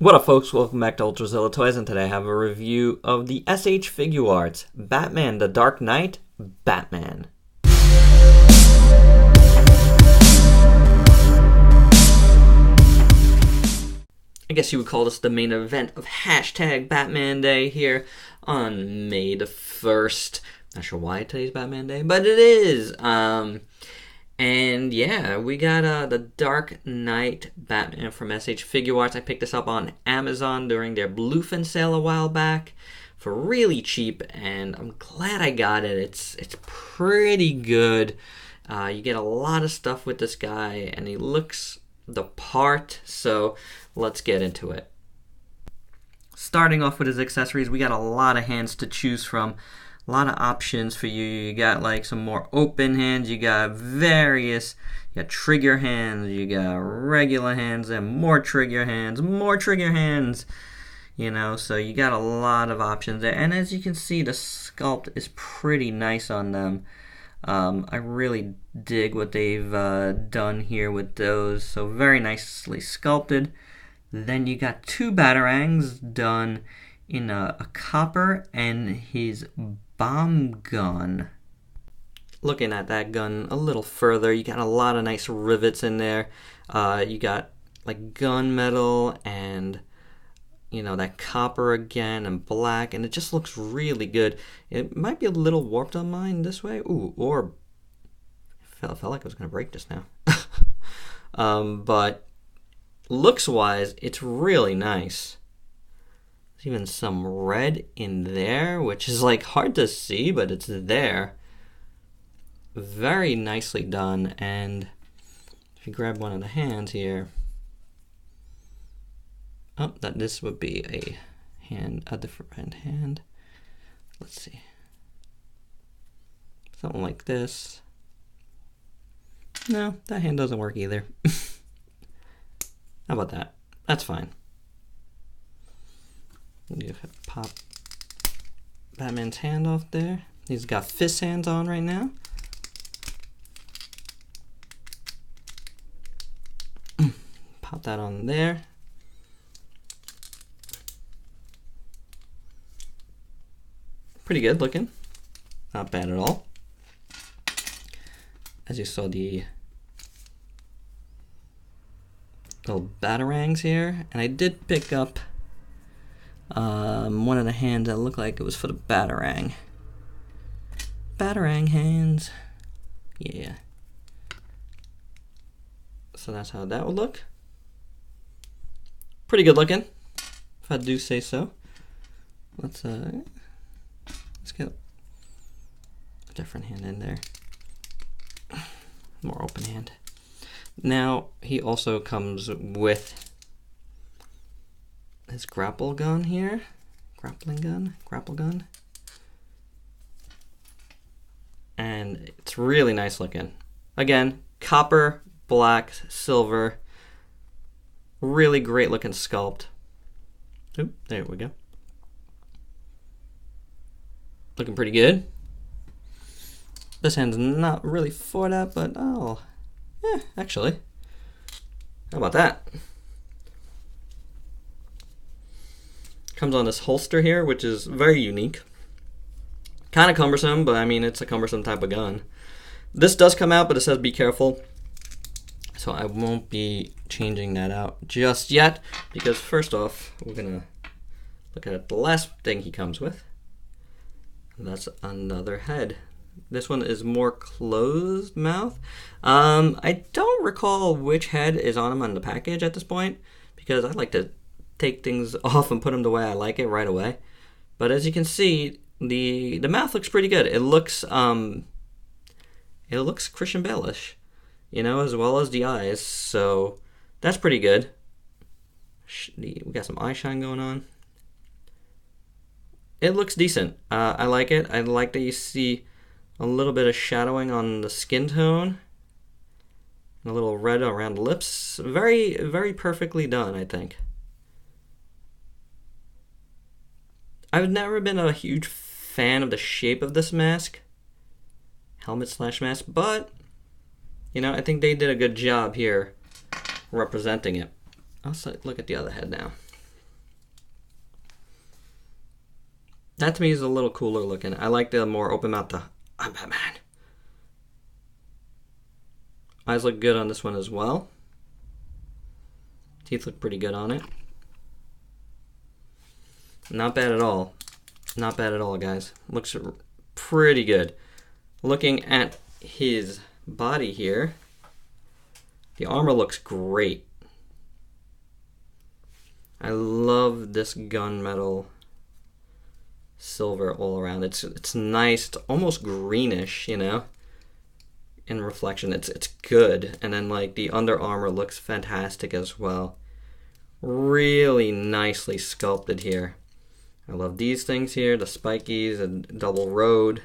What up, folks? Welcome back to Ultrazilla Toys, and today I have a review of the SH Figuarts Batman The Dark Knight Batman. I guess you would call this the main event of hashtag Batman Day here on May the 1st. Not sure why today's Batman Day, but it is. And yeah, we got the Dark Knight Batman from SH Figuarts. I picked this up on Amazon during their Bluefin sale a while back for really cheap, and I'm glad I got it. It's pretty good. You get a lot of stuff with this guy, and he looks the part, so let's get into it. Starting off with his accessories, we got a lot of hands to choose from. A lot of options for you. You got like some more open hands, you got trigger hands, you got regular hands, and more trigger hands, you know, so you got a lot of options there. And as you can see, the sculpt is pretty nice on them. I really dig what they've done here with those, so very nicely sculpted. Then you got two batarangs done in a copper and his bomb gun. Looking at that gun a little further, you got a lot of nice rivets in there. You got like gunmetal and, you know, that copper again and black, and it just looks really good. It might be a little warped on mine this way. Ooh, or felt like I was gonna break just now. But looks wise, it's really nice. There's even some red in there, which is like hard to see, but it's there. Very nicely done. And if you grab one of the hands here, oh, this would be a different hand. Let's see, something like this. No, that hand doesn't work either. How about that? That's fine. You pop Batman's hand off there. He's got fist hands on right now. Pop that on there. Pretty good looking. Not bad at all. As you saw, the little batarangs here. And I did pick up one of the hands that looked like it was for the batarang. Batarang hands. Yeah. So that's how that would look. Pretty good looking, if I do say so. Let's get a different hand in there. More open hand. Now he also comes with his grapple gun here. Grapple gun. And it's really nice looking. Again, copper, black, silver. Really great looking sculpt. Oop, there we go. Looking pretty good. This hand's not really for that, but oh, yeah, actually. How about that? Comes on this holster here, which is very unique. Kind of cumbersome, but I mean, it's a cumbersome type of gun. This does come out, but it says be careful. So I won't be changing that out just yet, because first off, we're gonna look at the last thing he comes with. And that's another head. This one is more closed mouth. I don't recall which head is on him on the package at this point, because I like to take things off and put them the way I like it right away. But as you can see, the mouth looks pretty good. It looks Christian Bale-ish, you know, as well as the eyes. So that's pretty good. We got some eye shine going on. It looks decent. I like it. I like that you see a little bit of shadowing on the skin tone. A little red around the lips. Very, very perfectly done, I think. I've never been a huge fan of the shape of this mask. Helmet/mask, but, you know, I think they did a good job here representing it. I'll look at the other head now. That to me is a little cooler looking. I like the more open mouth. I'm Batman. Eyes look good on this one as well. Teeth look pretty good on it. Not bad at all. Not bad at all, guys. Looks pretty good. Looking at his body here, the armor looks great. I love this gunmetal silver all around. It's nice. It's almost greenish, you know, in reflection. It's good. And then like the under armor looks fantastic as well. Really nicely sculpted here. I love these things here, the spikies and double road.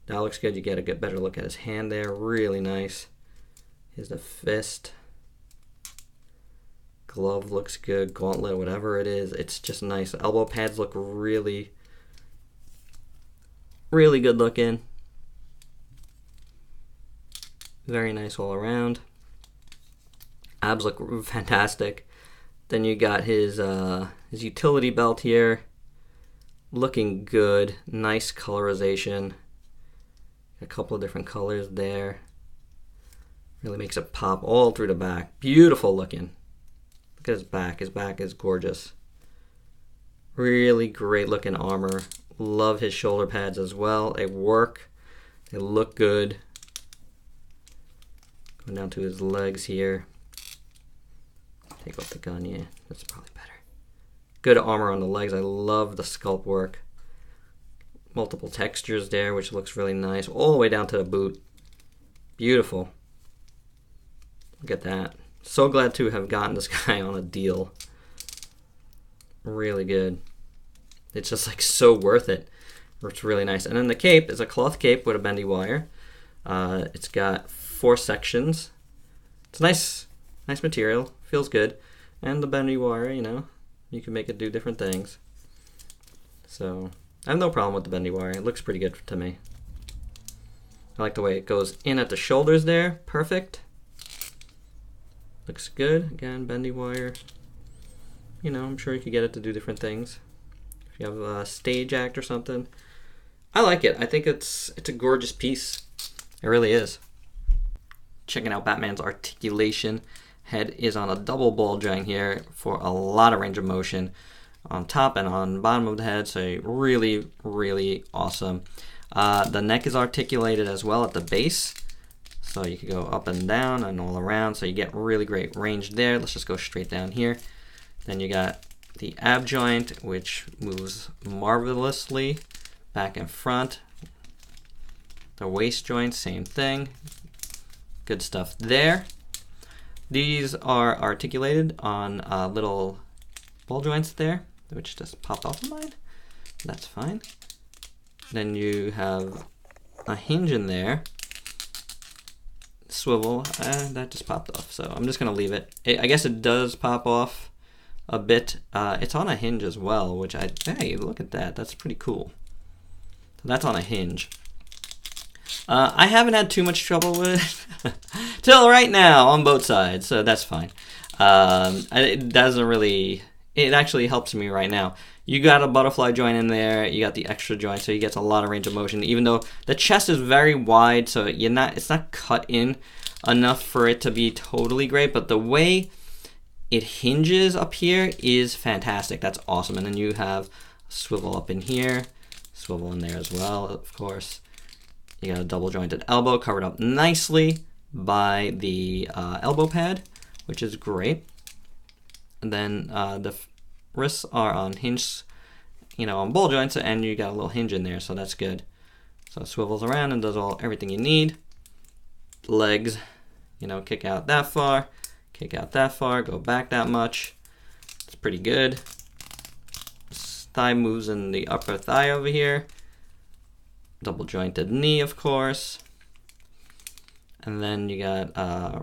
That looks good. You get a better look at his hand there. Really nice. Here's the fist. Glove looks good. Gauntlet, whatever it is. It's just nice. Elbow pads look really, really good looking. Very nice all around. Abs look fantastic. Then you got his utility belt here. Looking good. Nice colorization. A couple of different colors there. Really makes it pop all through the back. Beautiful looking. Look at his back. His back is gorgeous. Really great looking armor. Love his shoulder pads as well. They work. They look good. Going down to his legs here. Take off the gun, yeah. That's probably better. Good armor on the legs. I love the sculpt work. Multiple textures there, which looks really nice. All the way down to the boot. Beautiful. Look at that. So glad to have gotten this guy on a deal. Really good. It's just like so worth it. It's really nice. And then the cape is a cloth cape with a bendy wire. It's got 4 sections. It's nice material. Feels good. And the bendy wire, you know, you can make it do different things. So I have no problem with the bendy wire. It looks pretty good to me. I like the way it goes in at the shoulders there. Perfect. Looks good. Again, bendy wire. You know, I'm sure you could get it to do different things. If you have a stage act or something. I like it. I think it's a gorgeous piece. It really is. Checking out Batman's articulation. Head is on a double ball joint here for a lot of range of motion on top and on bottom of the head. So really, really awesome. The neck is articulated as well at the base. So you can go up and down and all around. So you get really great range there. Let's just go straight down here. Then you got the ab joint, which moves marvelously back and front. The waist joint, same thing. Good stuff there. These are articulated on little ball joints there, which just popped off of mine. That's fine. Then you have a hinge in there. Swivel, that just popped off, so I'm just gonna leave it. I guess it does pop off a bit. It's on a hinge as well, which hey, look at that. That's pretty cool. So that's on a hinge. I haven't had too much trouble with it till right now on both sides, so that's fine. It doesn't really. It actually helps me right now. You got a butterfly joint in there. You got the extra joint, so you get a lot of range of motion. Even though the chest is very wide, so it's not cut in enough for it to be totally great. But the way it hinges up here is fantastic. That's awesome. And then you have a swivel up in here, swivel in there as well, of course. You got a double jointed elbow covered up nicely by the elbow pad, which is great. And then the wrists are on hinge, you know, on ball joints, and you got a little hinge in there, so that's good. So it swivels around and does everything you need. Legs, you know, kick out that far, kick out that far, go back that much. It's pretty good. Thigh moves in the upper thigh over here. Double jointed knee, of course. And then you got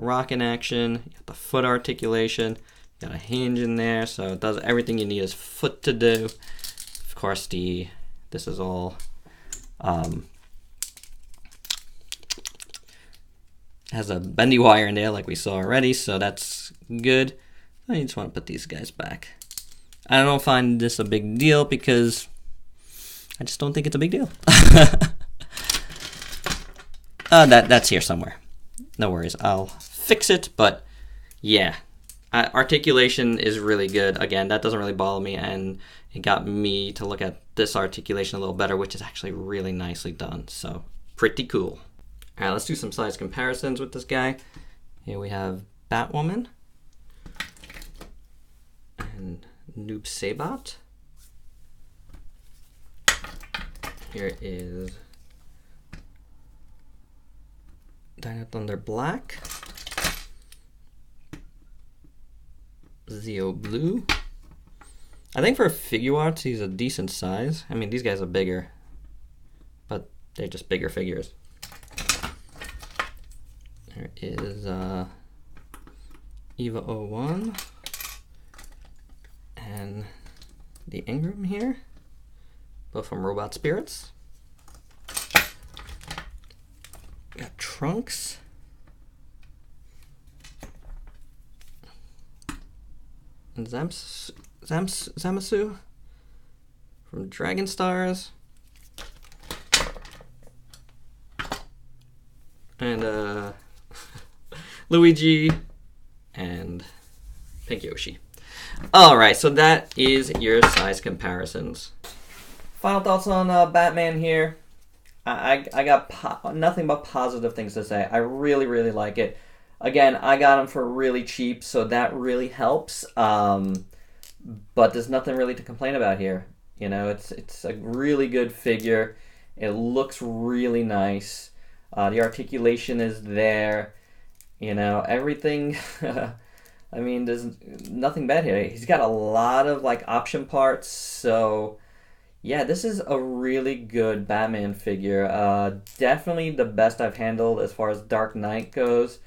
rocking action, you got the foot articulation. Got a hinge in there, so it does everything you need his foot to do. Of course, this is all has a bendy wire in there like we saw already, so that's good. I just want to put these guys back. I don't find this a big deal because I just don't think it's a big deal. That's here somewhere. No worries, I'll fix it, but yeah. Articulation is really good. Again, that doesn't really bother me, and it got me to look at this articulation a little better, which is actually really nicely done. So, pretty cool. All right, let's do some size comparisons with this guy. Here we have Batwoman and Noob Saibot. Here is Dino Thunder Black, Zeo Blue. I think for Figuarts, he's a decent size. I mean, these guys are bigger, but they're just bigger figures. There is Eva 01 and the Ingram here, both from Robot Spirits. Got Trunks. And Zamasu from Dragon Stars. And Luigi and Pink Yoshi. Alright, so that is your size comparisons. Final thoughts on Batman here. I got nothing but positive things to say. I really, really like it. Again, I got him for really cheap, so that really helps. But there's nothing really to complain about here. You know, it's a really good figure. It looks really nice. The articulation is there. You know, everything. I mean, there's nothing bad here. He's got a lot of like option parts, so yeah, this is a really good Batman figure. Definitely the best I've handled as far as Dark Knight goes.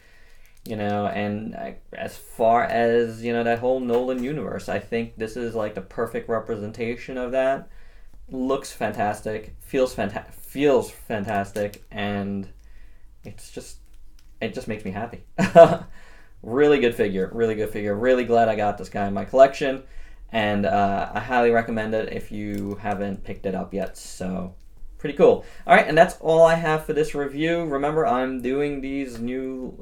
You know, and as far as, you know, that whole Nolan universe, I think this is like the perfect representation of that. Looks fantastic, feels fantastic, and it just makes me happy. Really good figure, really good figure. Really glad I got this guy in my collection, and I highly recommend it if you haven't picked it up yet. So pretty cool. All right, and that's all I have for this review. Remember, I'm doing these new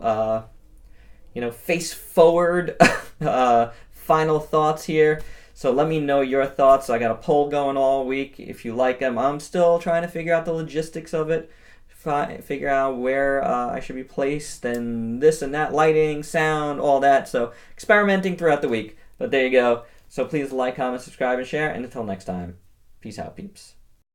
you know, face forward final thoughts here. So let me know your thoughts. I got a poll going all week if you like them. I'm still trying to figure out the logistics of it, figure out where I should be placed and this and that, lighting, sound, all that. So experimenting throughout the week. But there you go. So please like, comment, subscribe, and share. And until next time, peace out, peeps.